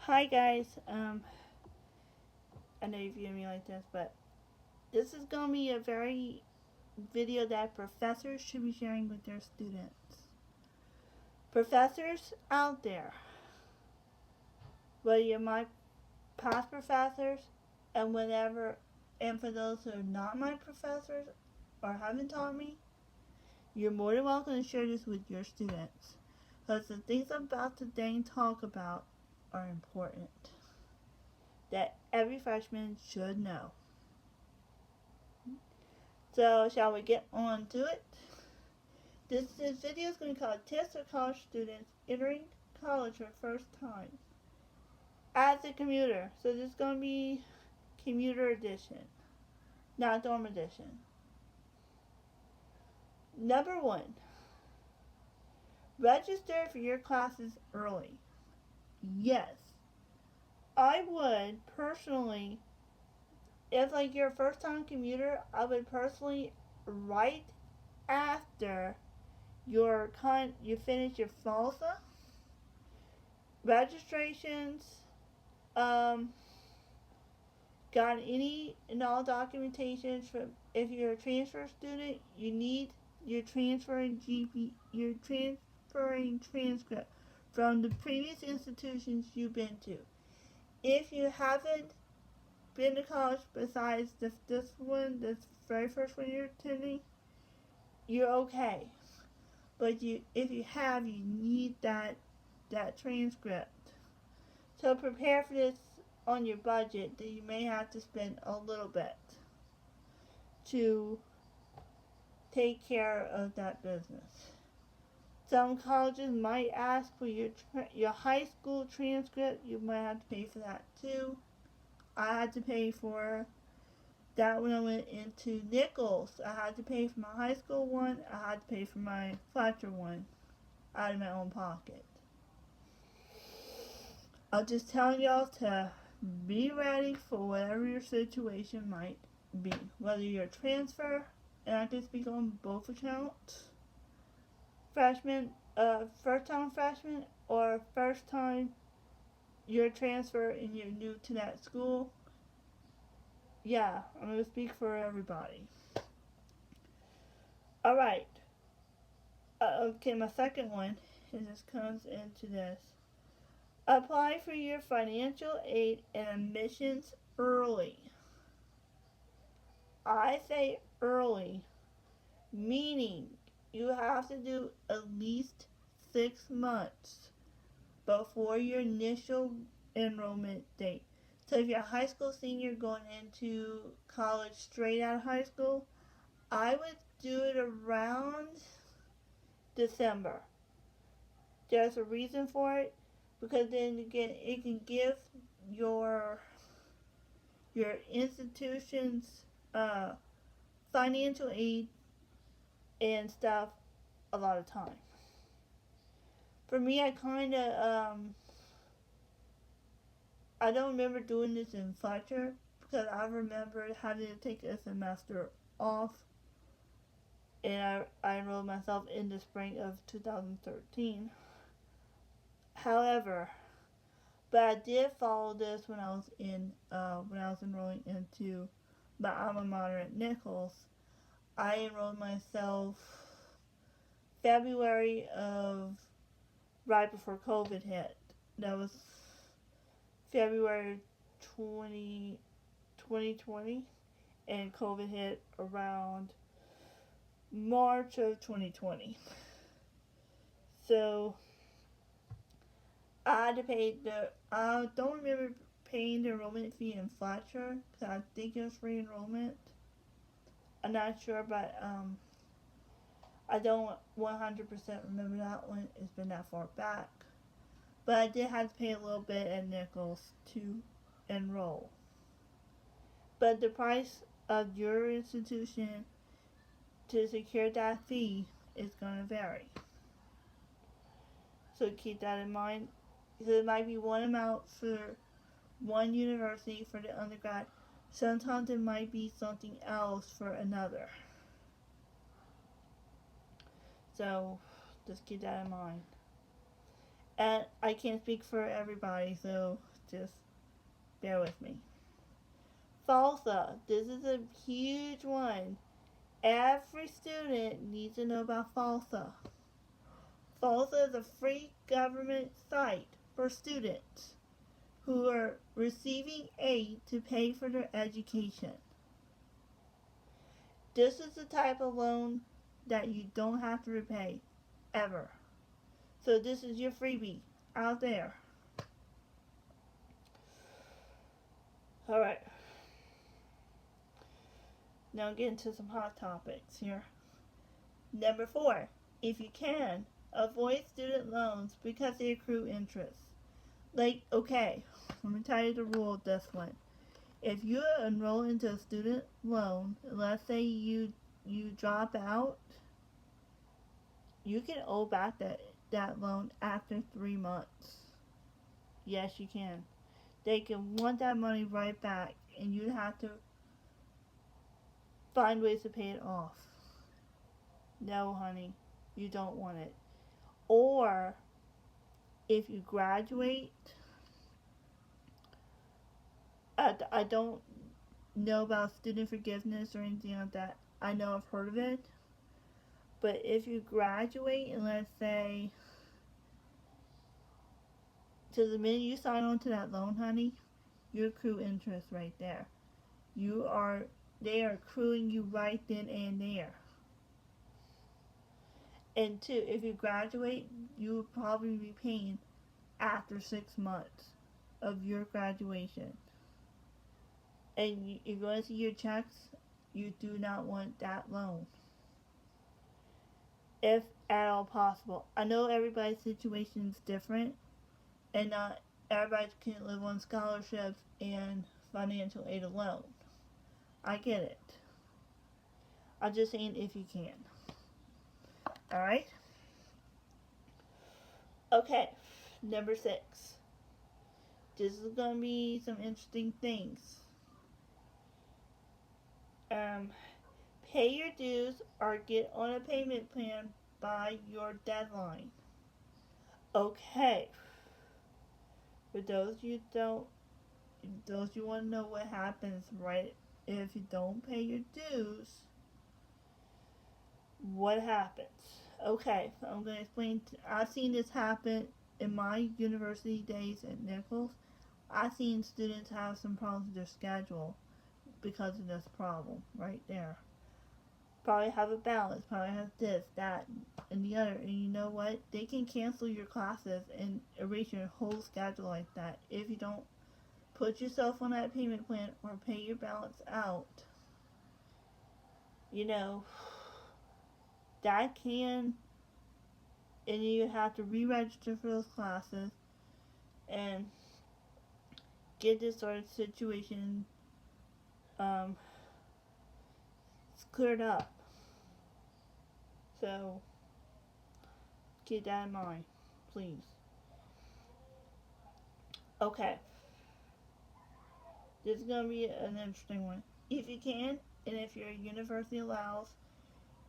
Hi guys, I know you view me like this, but this is going to be a very video that professors should be sharing with their students. Professors out there, whether you're my past professors and whatever, and for those who are not my professors or haven't taught me, you're more than welcome to share this with your students. Because the things I'm about to talk about are important that every freshman should know. So, shall we get on to it? This video is going to be called Tips for College Students Entering College for the First Time as a commuter. So, this is going to be commuter edition, not dorm edition. Number one, register for your classes early. Yes, I would personally, if like you're a first time commuter, I would personally right after you finish your FALSA registrations, um, got any and all documentations from if you're a transfer student, you need your transferring transcript from the previous institutions you've been to. If you haven't been to college besides this very first one you're attending, you're okay. But if you have, you need that transcript. So prepare for this on your budget that you may have to spend a little bit to take care of that business. Some colleges might ask for your high school transcript. You might have to pay for that too. I had to pay for that when I went into Nichols. I had to pay for my high school one. I had to pay for my Fletcher one out of my own pocket. I'm just telling y'all to be ready for whatever your situation might be. Whether you're a transfer, and I can speak on both accounts, first time freshman, or first time you're a transfer and you're new to that school. Yeah, I'm going to speak for everybody. Alright, okay, my second one, and this comes into this. Apply for your financial aid and admissions early. I say early, meaning you have to do at least 6 months before your initial enrollment date. So if you're a high school senior going into college straight out of high school, I would do it around December. There's a reason for it, because then again it can give your institutions financial aid and stuff a lot of time. For me, I don't remember doing this in Fletcher because I remember having to take a semester off, and I enrolled myself in the spring of 2013. However, but I did follow this when I was enrolling into my alma mater at Nichols. I enrolled myself February of right before COVID hit. That was February 2020, and COVID hit around March of 2020. So I had to pay I don't remember paying the enrollment fee in Fletcher because I think it was free enrollment. I'm not sure, but I don't 100% remember that one. It's been that far back. But I did have to pay a little bit at Nichols to enroll. But the price of your institution to secure that fee is going to vary. So keep that in mind. Because it might be one amount for one university for the undergrad. Sometimes it might be something else for another. So just keep that in mind. And I can't speak for everybody, so just bear with me. FALSA. This is a huge one. Every student needs to know about FALSA. FALSA is a free government site for students who are receiving aid to pay for their education. This is the type of loan that you don't have to repay ever. So this is your freebie out there. Alright. Now get into some hot topics here. Number 4. If you can, avoid student loans because they accrue interest. Like, okay, let me tell you the rule of this one. If you enroll into a student loan, let's say you drop out, you can owe back that loan after 3 months. Yes, you can. They can want that money right back, and you have to find ways to pay it off. No, honey, you don't want it. Or, if you graduate, I don't know about student forgiveness or anything like that. I know I've heard of it. But if you graduate, and let's say, to the minute you sign on to that loan, honey, you accrue interest right there. They are accruing you right then and there. And 2, if you graduate, you will probably be paying after 6 months of your graduation. And if you want to see your checks, you do not want that loan. If at all possible. I know everybody's situation is different, and not everybody can live on scholarships and financial aid alone. I get it. I'm just saying if you can. Alright? Okay, number 6. This is going to be some interesting things. Pay your dues or get on a payment plan by your deadline. Okay. For those you want to know what happens right if you don't pay your dues, what happens? Okay, I'm going to explain. I've seen this happen in my university days at Nichols. I've seen students have some problems with their schedule because of this problem right there. Probably have a balance, probably have this, that, and the other. And you know what? They can cancel your classes and erase your whole schedule like that if you don't put yourself on that payment plan or pay your balance out. You know, that can, and you have to re-register for those classes and get this sort of situation cleared up. So, keep that in mind, please. Okay. This is going to be an interesting one. If you can, and if your university allows,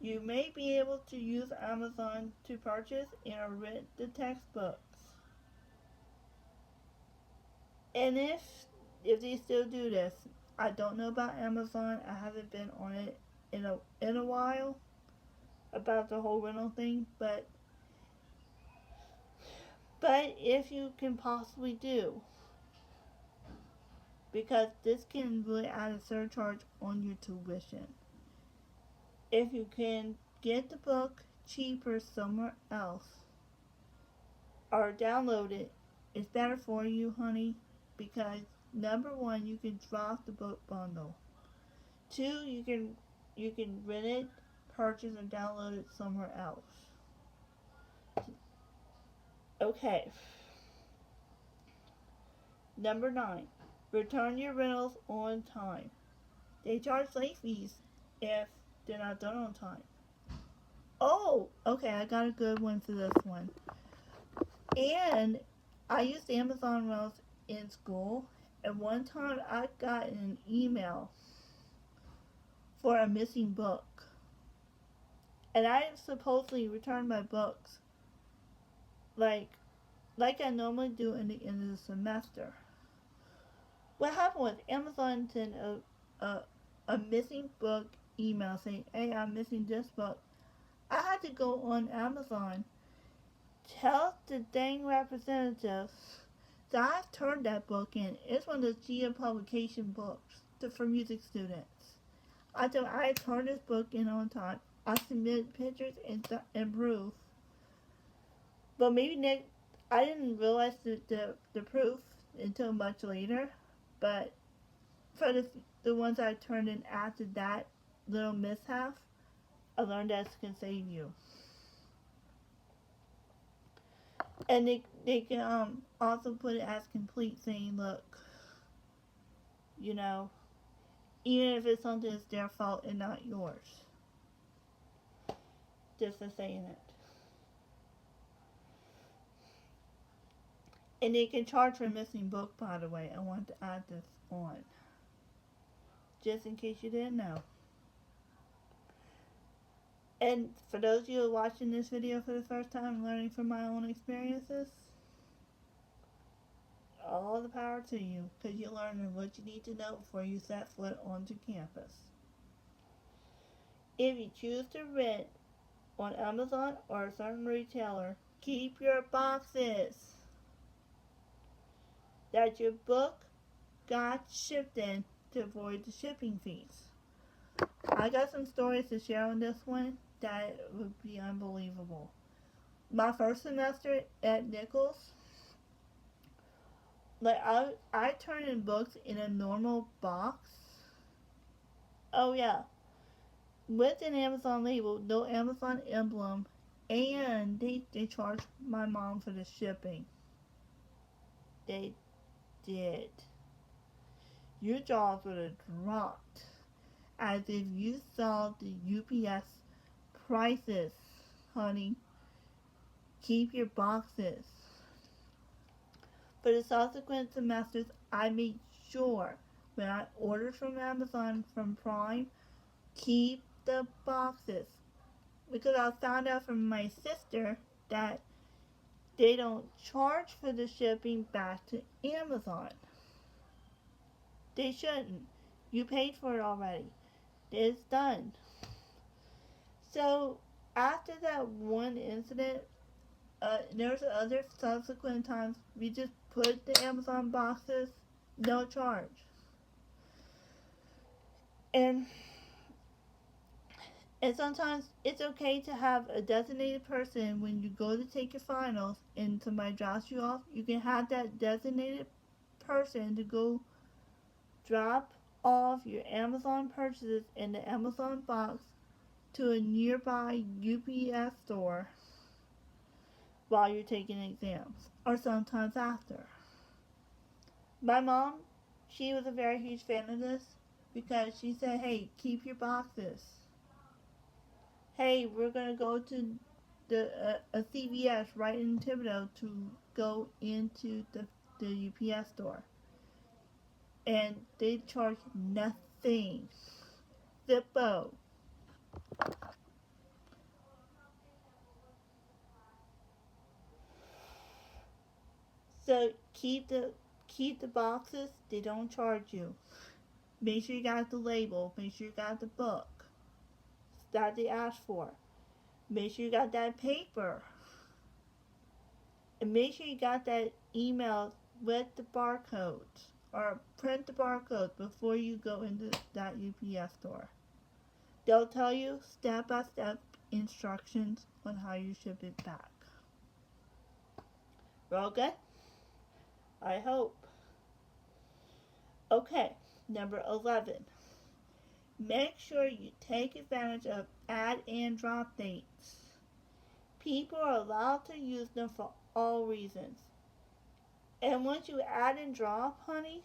you may be able to use Amazon to purchase and rent the textbooks. And if they still do this, I don't know about Amazon. I haven't been on it in a while about the whole rental thing, but if you can possibly do, because this can really add a surcharge on your tuition. If you can get the book cheaper somewhere else or download it, it's better for you, honey, because number 1, you can drop the book bundle. 2, you can rent it, purchase, and download it somewhere else. Okay. Number 9, return your rentals on time. They charge late fees if they're not done on time. Oh, okay, I got a good one for this one. And I used Amazon when I was in school, and one time I got an email for a missing book. And I supposedly returned my books like I normally do in the end of the semester. What happened was Amazon sent a missing book email saying, "Hey, I'm missing this book." I had to go on Amazon, tell the dang representative that I've turned that book in. It's one of those GEA publication books for music students. I told I turned this book in on time. I submitted pictures and proof. But maybe next, I didn't realize the proof until much later. But for the ones I turned in after that little mishap, I learned that it can save you. And they can also put it as complete, saying, look, you know, even if it's something that's their fault and not yours. Just for saying it. And they can charge for a missing book, by the way. I want to add this on. Just in case you didn't know. And for those of you watching this video for the first time, learning from my own experiences, all the power to you, because you're learning what you need to know before you set foot onto campus. If you choose to rent on Amazon or a certain retailer, keep your boxes that your book got shipped in to avoid the shipping fees. I got some stories to share on this one that would be unbelievable. My first semester at Nichols, like I turned in books in a normal box. Oh yeah, with an Amazon label, no Amazon emblem, and they charged my mom for the shipping. They did. Your jaws would have dropped as if you saw the UPS prices, honey. Keep your boxes. For the subsequent semesters, I made sure when I ordered from Amazon from Prime, keep the boxes. Because I found out from my sister that they don't charge for the shipping back to Amazon. They shouldn't. You paid for it already. It's done. So after that one incident, there's other subsequent times we just put the Amazon boxes, no charge. And sometimes it's okay to have a designated person when you go to take your finals and somebody drops you off. You can have that designated person to go drop off your Amazon purchases in the Amazon box to a nearby UPS store while you're taking exams, or sometimes after. My mom, she was a very huge fan of this because she said, hey, keep your boxes. Hey, we're going to go to a CVS right in Thibodeau to go into the UPS store. And they charge nothing. Zippo. So keep the boxes. They don't charge you. Make sure you got the label. Make sure you got the book that they asked for. Make sure you got that paper. And make sure you got that email with the barcodes. Or print the barcode before you go into that UPS store. They'll tell you step-by-step instructions on how you ship it back. We're all good? I hope. Okay, number 11. Make sure you take advantage of add and drop dates. People are allowed to use them for all reasons. And once you add and drop, honey,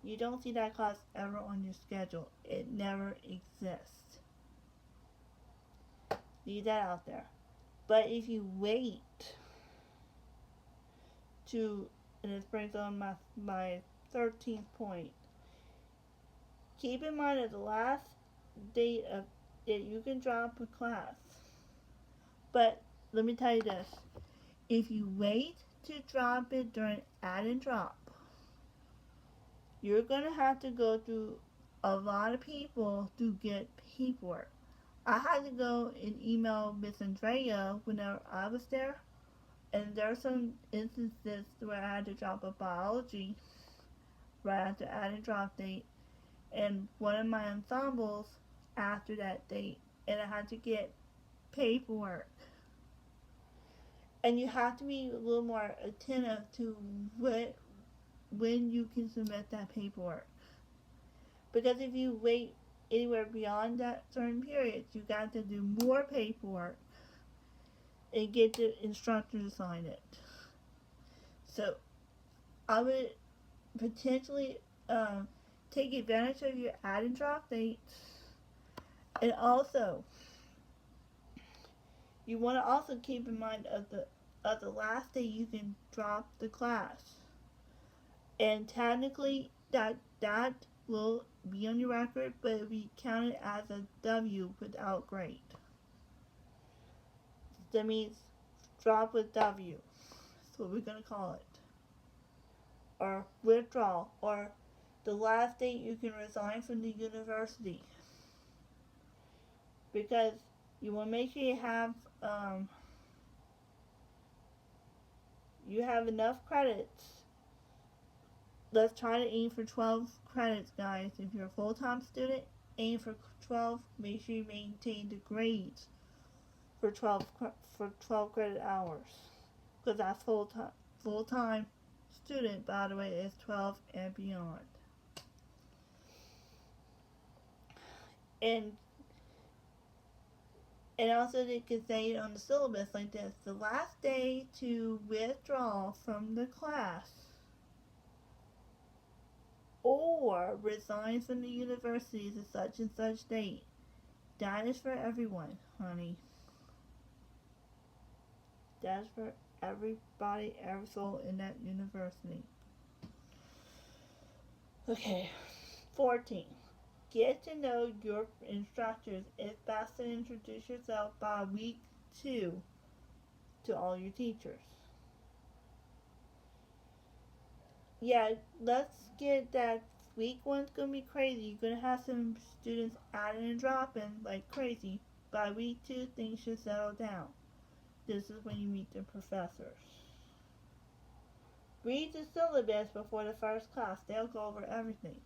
you don't see that cost ever on your schedule. It never exists. Leave that out there. But if you wait to, and this brings on my 13th point, keep in mind that the last date that you can drop a class. But let me tell you this. If you wait to drop it during add and drop, You're going to have to go through a lot of people to get paperwork. I had to go and email Miss Andrea whenever I was there, and there are some instances where I had to drop a biology right after adding drop date, and one of my ensembles after that date, and I had to get paperwork. And you have to be a little more attentive to when you can submit that paperwork. Because if you wait anywhere beyond that certain period, you got to do more paperwork and get the instructor to sign it. So I would potentially take advantage of your add and drop dates, and also you want to also keep in mind of the last day you can drop the class, and technically that will be on your record, but it will be counted as a W without grade. That means drop with W. That's what we're gonna call it. Or withdrawal, or the last date you can resign from the university. Because you want to make sure you have enough credits. Let's try to aim for 12 credits, guys. If you're a full-time student, aim for 12. Make sure you maintain the grades for 12 credit hours, because that's full-time student, by the way, is 12 and beyond. And also they could say it on the syllabus like this: the last day to withdraw from the class or resign from the university is such and such date. That is for everyone, honey. That is for everybody, every soul in that university. Okay, 14. Get to know your instructors. It's best to introduce yourself by week 2 to all your teachers. Yeah, let's get that. Week 1's going to be crazy. You're going to have some students adding and dropping like crazy. By week 2, things should settle down. This is when you meet the professors. Read the syllabus before the first class. They'll go over everything.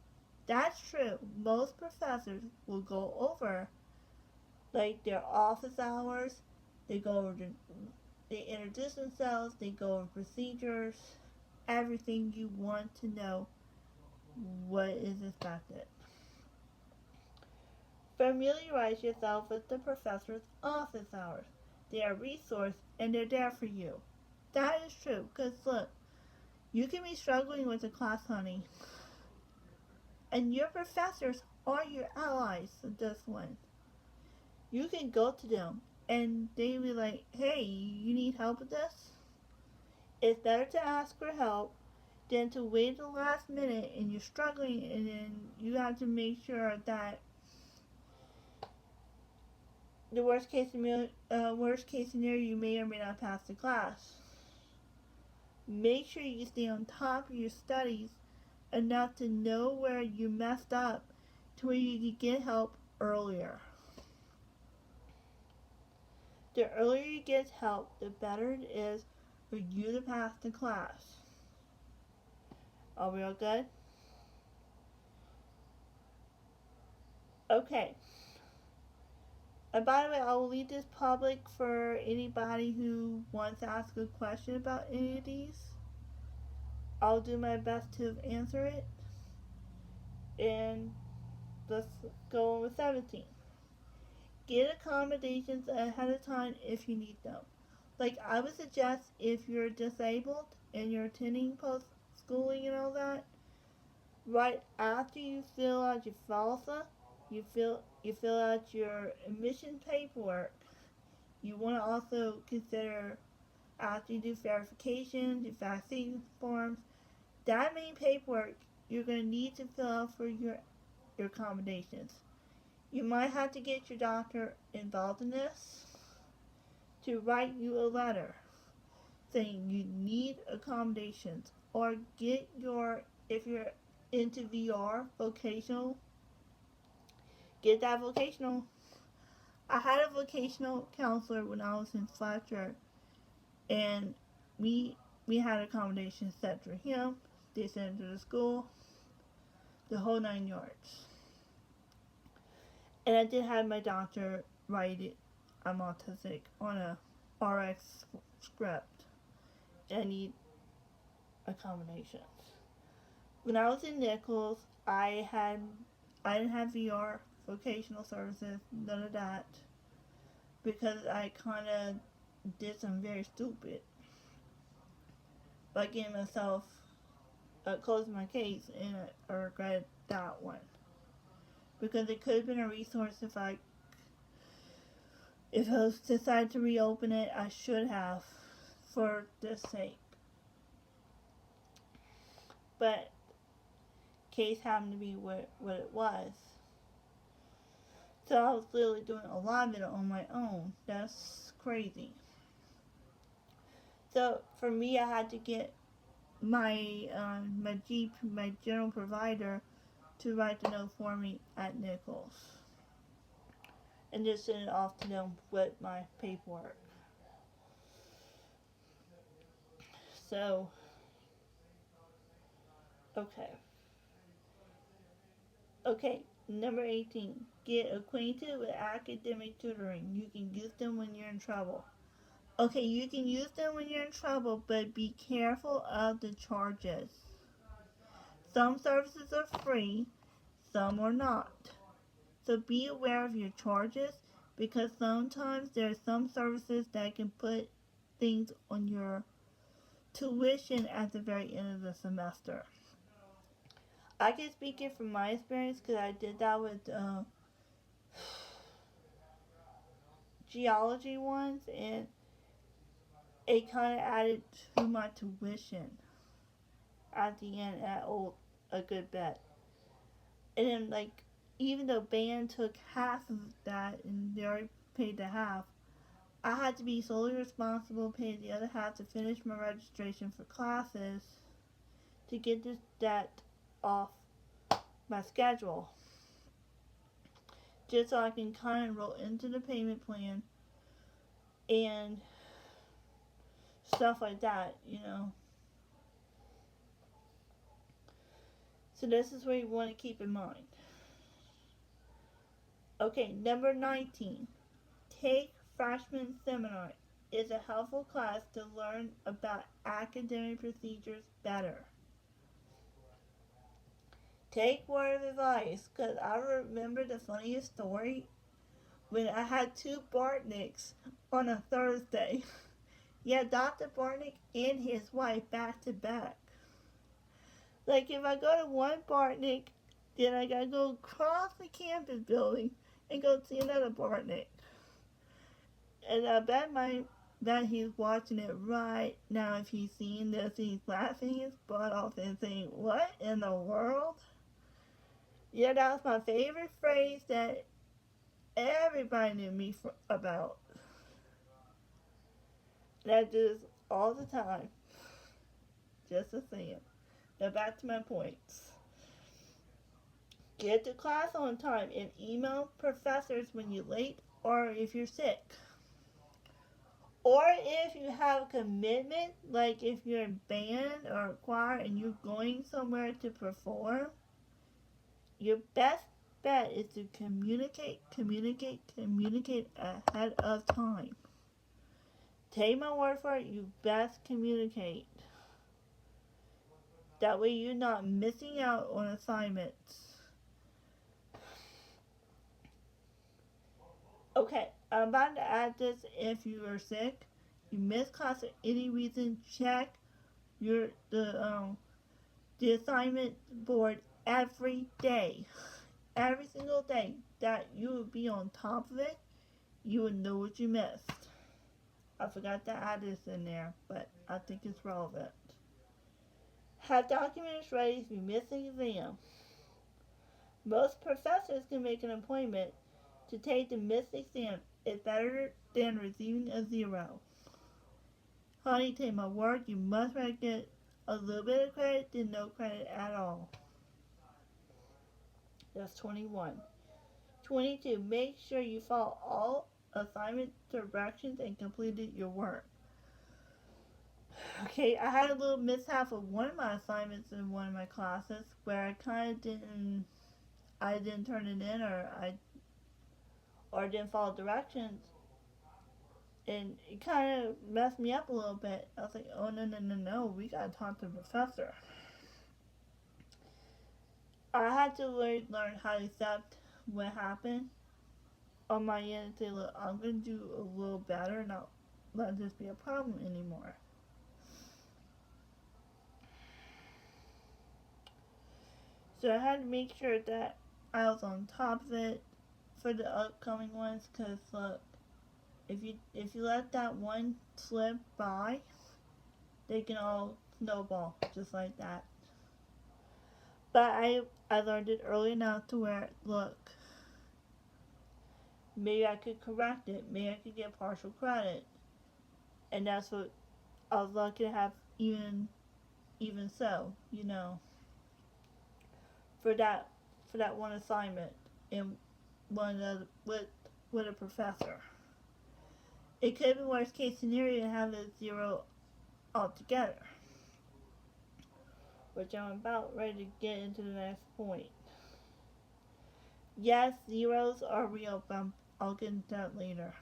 That's true. Most professors will go over like their office hours. They go over they introduce themselves. They go over procedures. Everything you want to know what is expected. Familiarize yourself with the professor's office hours. They are a resource and they're there for you. That is true, because look, you can be struggling with a class, honey, and your professors are your allies in this one. You can go to them and they be like, hey, you need help with this? It's better to ask for help than to wait the last minute and you're struggling, and then you have to make sure that the worst case scenario, you may or may not pass the class. Make sure you stay on top of your studies enough to know where you messed up to where you can get help earlier. The earlier you get help, the better it is for you to pass the class. Are we all good? Okay. And by the way, I will leave this public for anybody who wants to ask a question about any of these. I'll do my best to answer it. And let's go on with 17. Get accommodations ahead of time if you need them. Like, I would suggest if you're disabled and you're attending post-schooling and all that, right after you fill out your FAFSA, you fill out your admission paperwork, you want to also consider, after you do verification, do vaccine forms, that main paperwork you're going to need to fill out for your accommodations. You might have to get your doctor involved in this to write you a letter saying you need accommodations, or get your, if you're into VR, vocational, get that vocational. I had a vocational counselor when I was in Fletcher, and we we had accommodations set for him. They sent him to the school, the whole 9 yards. And I did have my doctor write it. I'm autistic on a RX script. And I need accommodations. When I was in Nichols, I didn't have VR, vocational services, none of that, because I kind of did something very stupid by getting myself closing my case, and I regret that one because it could have been a resource if I was decided to reopen it. I should have for this sake, but case happened to be what it was. So I was literally doing a lot of it on my own. That's crazy. So for me, I had to get my general provider to write the note for me at Nichols, and just send it off to them with my paperwork. So, okay. Okay, number 18. Get acquainted with academic tutoring. You can use them when you're in trouble. Okay, you can use them when you're in trouble, but be careful of the charges. Some services are free, some are not. So be aware of your charges, because sometimes there are some services that can put things on your tuition at the very end of the semester. I can speak it from my experience because I did that with geology ones, and it kind of added to my tuition at the end at a good bit. And then, like, even though band took half of that and they already paid the half, I had to be solely responsible paying the other half to finish my registration for classes to get this debt off my schedule, just so I can kind of roll into the payment plan and stuff like that, you know. So this is what you want to keep in mind. Okay, number 19. Take freshman seminar. It's a helpful class to learn about academic procedures better. Take word of advice, because I remember the funniest story when I had two Bartnicks on a Thursday. Yeah, Dr. Bartnick and his wife back to back. Like, if I go to one Bartnick, then I gotta go across the campus building and go see another Bartnick. And I bet he's watching it right now if he's seeing this. He's laughing his butt off and saying, "What in the world?" Yeah, that was my favorite phrase that everybody knew me about. That just all the time. Just the same. Now back to my points. Get to class on time and email professors when you're late or if you're sick. Or if you have a commitment, like if you're in band or choir and you're going somewhere to perform, your best bet is to communicate ahead of time. Take my word for it, you best communicate. That way you're not missing out on assignments. Okay, I'm about to add this. If you are sick, you miss class for any reason, check the assignment board every day. Every single day, that you would be on top of it, you would know what you missed. I forgot to add this in there, but I think it's relevant. Have documents ready if you miss an exam. Most professors can make an appointment to take the missed exam. It's better than receiving a 0. Honey, take my word, you must rather get a little bit of credit than no credit at all. That's 21. 22. Make sure you follow all assignment directions and completed your work. Okay, I had a little mishap with one of my assignments in one of my classes where I kind of didn't turn it in, or didn't follow directions, and it kind of messed me up a little bit. I was like, oh no no no no, we gotta talk to the professor. I had to learn how to accept what happened on my end and say, look, I'm gonna do a little better and not let this be a problem anymore. So I had to make sure that I was on top of it for the upcoming ones, because look, if you let that one slip by, they can all snowball just like that. But I learned it early enough to where, look, maybe I could correct it, maybe I could get partial credit, and that's what I was lucky to have. Even so, for that one assignment and one with a professor. It could be worst case scenario to have a 0 altogether, which I'm about ready to get into the next point. Yes, zeros are real, but I'll get into that later.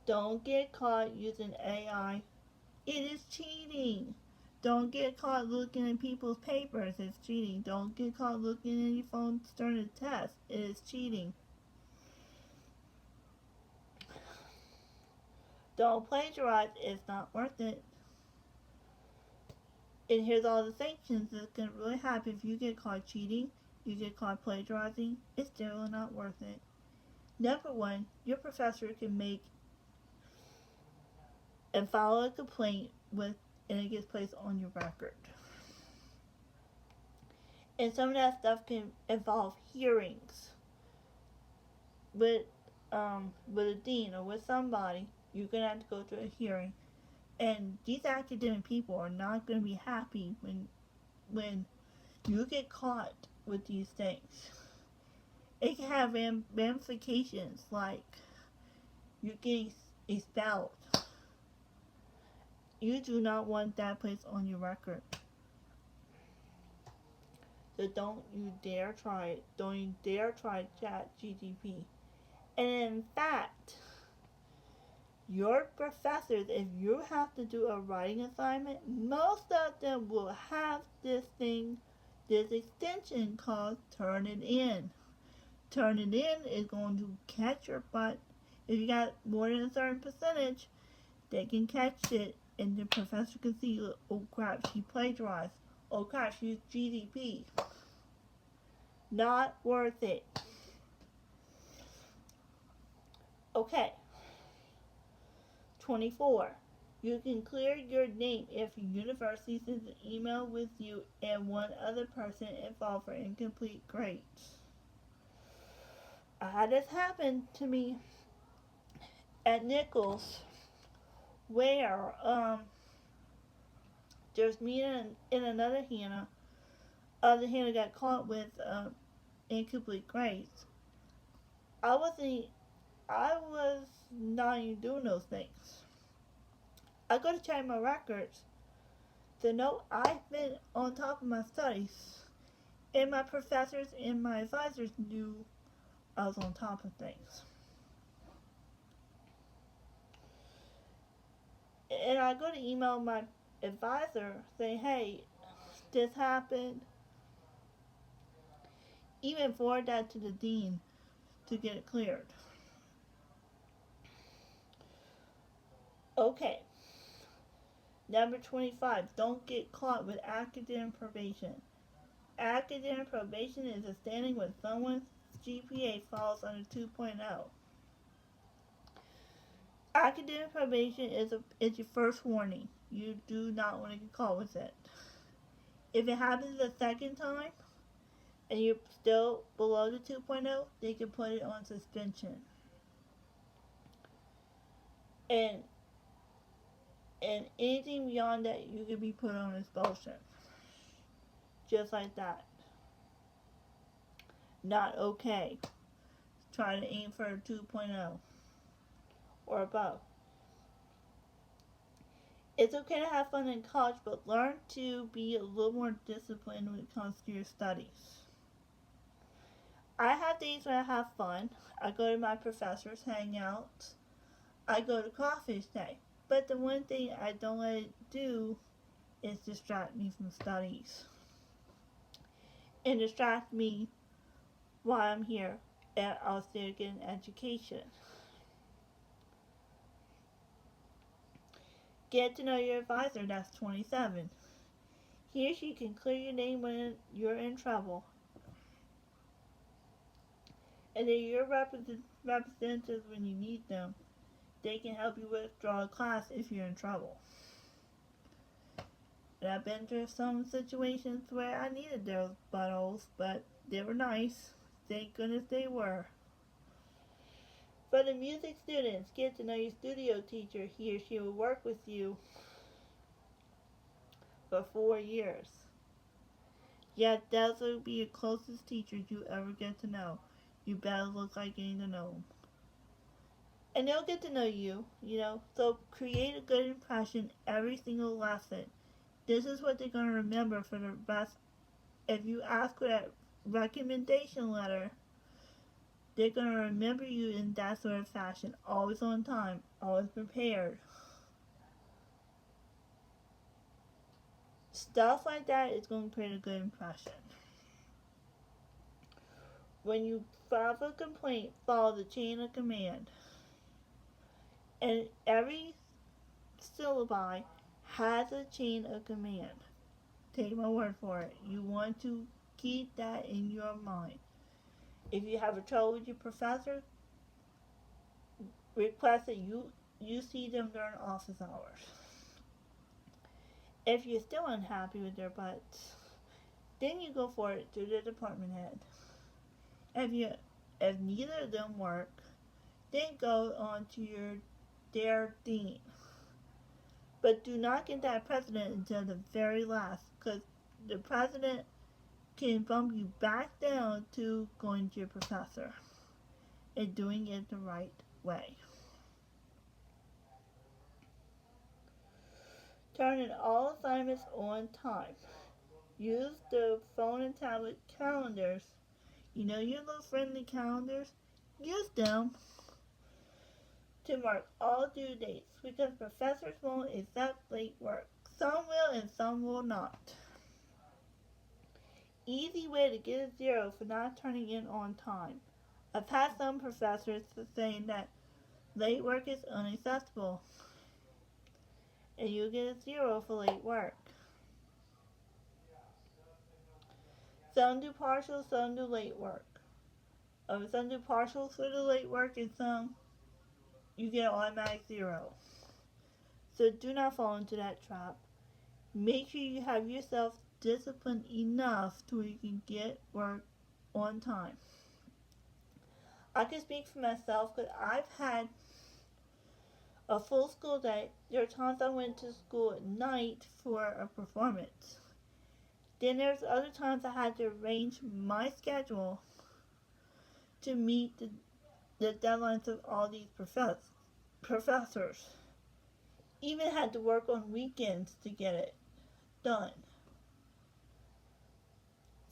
Don't get caught using AI. It is cheating. Don't get caught looking at people's papers. It's cheating. Don't get caught looking at your phone during a test. It is cheating. Don't plagiarize. It's not worth it. And here's all the sanctions that's going to really happen if you get caught cheating, you get caught plagiarizing. It's still not worth it. Number one, your professor can make and file a complaint and it gets placed on your record. And some of that stuff can involve hearings with a dean or with somebody. You're gonna have to go to a hearing, and these academic people are not gonna be happy when you get caught with these things. It can have ramifications like you getting expelled. You do not want that placed on your record. So don't you dare try it. Don't you dare try ChatGPT. And in fact, your professors, if you have to do a writing assignment, most of them will have this extension called Turn It In. Turn It In is going to catch your butt. If you got more than a certain percentage, they can catch it, and the professor can see, oh crap, she plagiarized. Oh crap, she used GDP. Not worth it. Okay. 24. You can clear your name if your university sends an email with you and one other person involved for incomplete grades. I had this happen to me at Nichols, where there's me and another Hannah. Other Hannah got caught with incomplete grades. I was not even doing those things. I go to check my records to know I've been on top of my studies, and my professors and my advisors knew I was on top of things. And I go to email my advisor saying, hey, this happened. Even forward that to the dean to get it cleared. Okay. Number 25. Don't get caught with academic probation. Academic probation is a standing when someone's GPA falls under 2.0. Academic probation is your first warning. You do not want to get caught with it. If it happens a second time and you're still below the 2.0, they can put it on suspension. And anything beyond that, you can be put on expulsion. Just like that. not okay. Try to aim for a 2.0 or above. It's okay to have fun in college, but learn to be a little more disciplined when it comes to your studies. I have days when I have fun. I go to my professors, hang out. I go to crawfish day. But the one thing I don't let it do is distract me from studies. And distract me while I'm here and I'll still get an education. Get to know your advisor, that's 27. He or she can clear your name when you're in trouble. And they're your representatives when you need them. They can help you withdraw a class if you're in trouble. And I've been through some situations where I needed those buttholes, but they were nice. Thank goodness they were. For the music students, get to know your studio teacher. He or she will work with you for 4 years. Yet those will be your closest teachers you ever get to know. You better look like getting to know them. And they'll get to know you, so create a good impression every single lesson. This is what they're going to remember for the rest. If you ask for that recommendation letter, they're going to remember you in that sort of fashion. Always on time, always prepared. Stuff like that is going to create a good impression. When you file a complaint, follow the chain of command. And every syllabi has a chain of command. Take my word for it. You want to keep that in your mind. If you have a trouble with your professor, request that you see them during office hours. If you're still unhappy with their butts, then you go for it to the department head. If neither of them work, then go on to their dean. But do not get that president until the very last, because the president can bump you back down to going to your professor and doing it the right way. Turn in all assignments on time. Use the phone and tablet calendars. You know your little friendly calendars? Use them to mark all due dates, because professors won't accept late work. Some will and some will not. Easy way to get a 0 for not turning in on time. I've had some professors saying that late work is unacceptable, and you get a 0 for late work. Some do partials, some do late work. Some do partials for the late work, and some you get an automatic 0. So do not fall into that trap. Make sure you have yourself disciplined enough to where you can get work on time. I can speak for myself because I've had a full school day. There are times I went to school at night for a performance. Then there's other times I had to arrange my schedule to meet the deadlines of all these professors. Even had to work on weekends to get it done.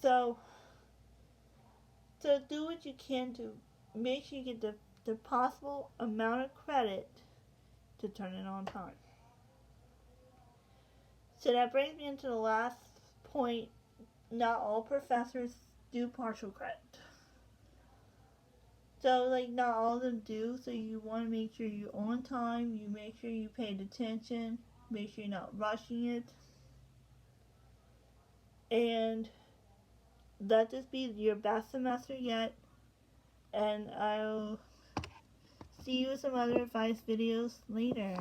So do what you can to make sure you get the possible amount of credit to turn it on time. So that brings me into the last point. Not all professors do partial credit. So not all of them do, so you want to make sure you're on time, you make sure you paid attention, make sure you're not rushing it. And let this be your best semester yet, and I'll see you with some other advice videos later.